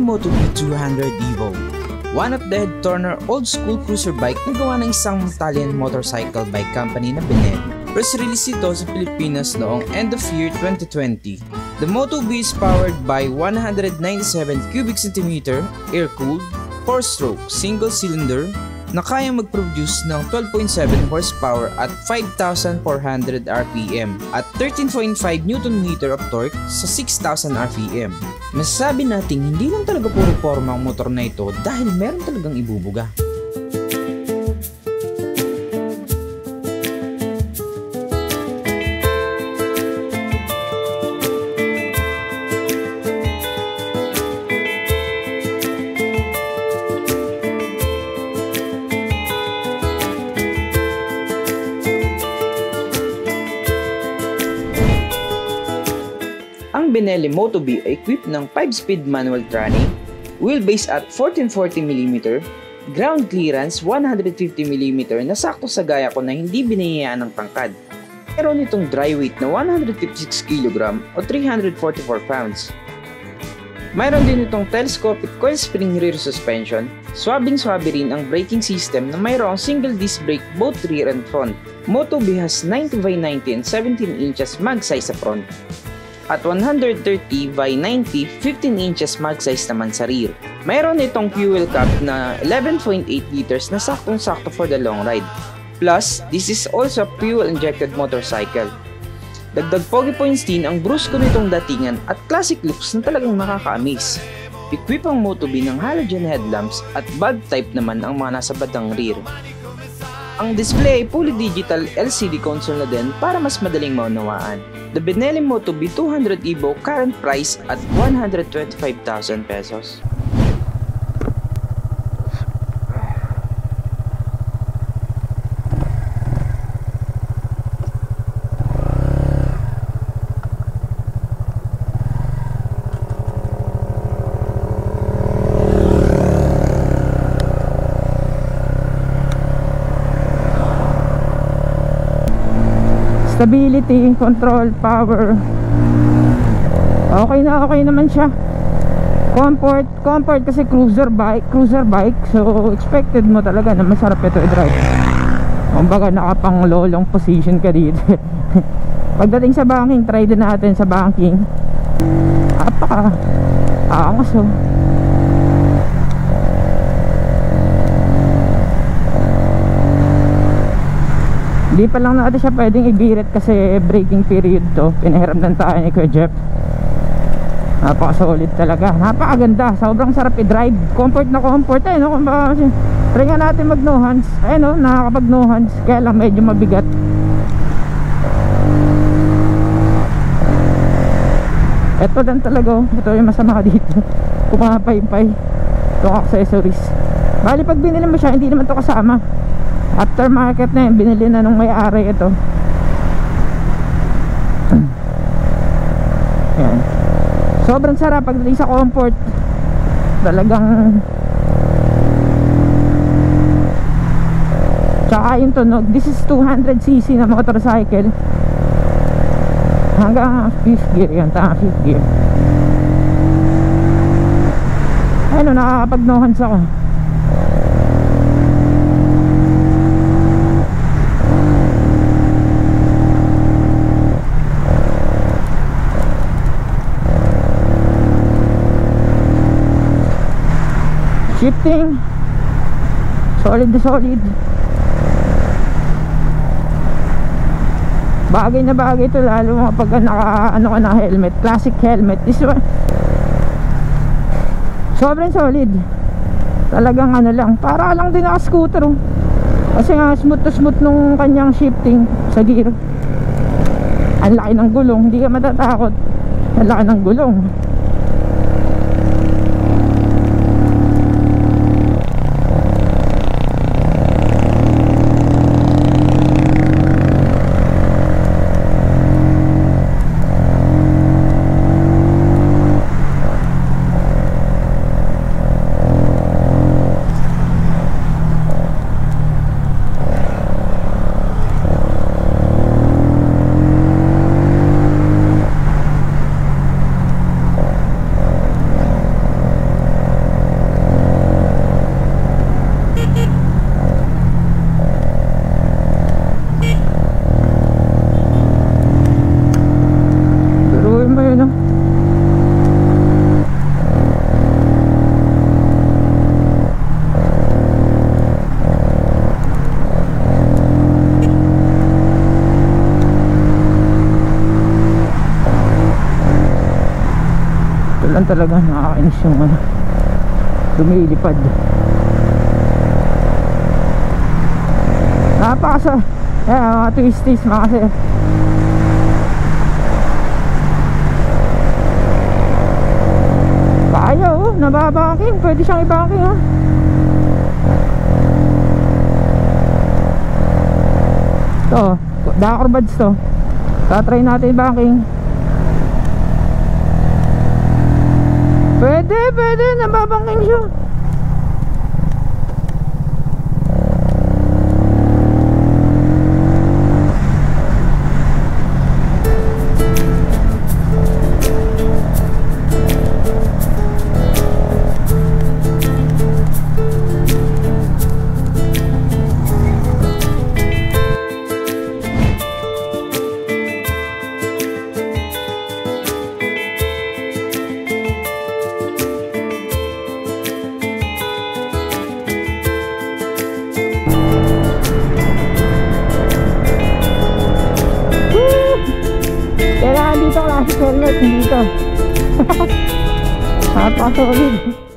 Moto B200 Evo. One of the head-turner old-school cruiser bike na gawa ng isang Italian motorcycle bike company na Benelli. First release ito sa Pilipinas noong end of year 2020. The Moto B is powered by 197 cubic centimeter air-cooled 4-stroke single-cylinder na kayang mag-produce ng 12.7 horsepower at 5,400 RPM at 13.5 Nm of torque sa 6,000 RPM. Masasabi natin hindi lang talaga puro forma ang motor na ito dahil meron talagang ibubuga. Ang Benelli Moto B ay equipped ng 5-speed manual tranny, wheelbase at 1440mm, ground clearance 150mm na sakto sa gaya ko na hindi binihiyaan ng tangkad. Meron itong dry weight na 156kg o 344 pounds. Mayroon din itong telescopic coil spring rear suspension, swabing-swabe rin ang braking system na mayroong single disc brake both rear and front. Moto B has 90x90 and 17 inches mag size sa front. At 130x90 15 inches mag size naman sa rear. Mayroon itong fuel cap na 11.8 liters na saktong-sakto for the long ride. Plus, this is also a fuel-injected motorcycle. Dagdag pogi points din ang brusco nitong datingan at classic looks na talagang nakaka-amaze. Equip ang Moto B ng halogen headlamps at bulb type naman ang mga nasa bandang rear. Ang display ay fully digital LCD console na din para mas madaling maunawaan. The Benelli Moto B200 Evo current price at 125,000 pesos. Stability, control, power. Okay naman siya. Comfort kasi cruiser bike. So expected mo talaga na masarap ito i-drive. Kumbaga nakapang lolong position ka dito. Pagdating sa banking, try din natin sa banking. Angas oh. Hindi pa lang natin siya pwedeng i-birit kasi braking period to. Pinahiram lang tayo ni Kuya Jeff. Napaka solid talaga, napakaganda, sobrang sarap i-drive. Comfort na comfort eh, no? Try nga natin mag no hands. Ayun no, nakakapag no hands. Kaya lang medyo mabigat. Ito lang talaga oh. Ito yung masama dito. Kumapay-pay itong accessories. Bali pag binili mo siya, hindi naman to kasama. Aftermarket na yun, binili na nung may-ari ito. Ayan. Sobrang sarap pagdating sa comfort. Talagang tsaka yung tunog. This is 200cc na motorcycle. Hanggang 5th gear yan, 5th gear. Ayun o, nakakapag no hands ako. Shifting solid na solid. Bagay na bagay ito lalo kapag naka ka na helmet, classic helmet. This one sobrang solid. Talagang lang, para lang din naka scooter oh. Kasi nga smooth to smooth nung kanyang shifting sa gear. Ang laki ng gulong, hindi ka matatakot. Ang laki ng gulong. lang talaga, nakakainis yung ano, lumilipad. Napakasa mga twisties mga kasi. Kaya oh, nababanking, pwede siyang i-banking ha. To, Dakar buds to. Tatry natin i-banking. Pwede, nababangking siya. Kailangan dito classic helmet, hindi dito. Napaka-solid.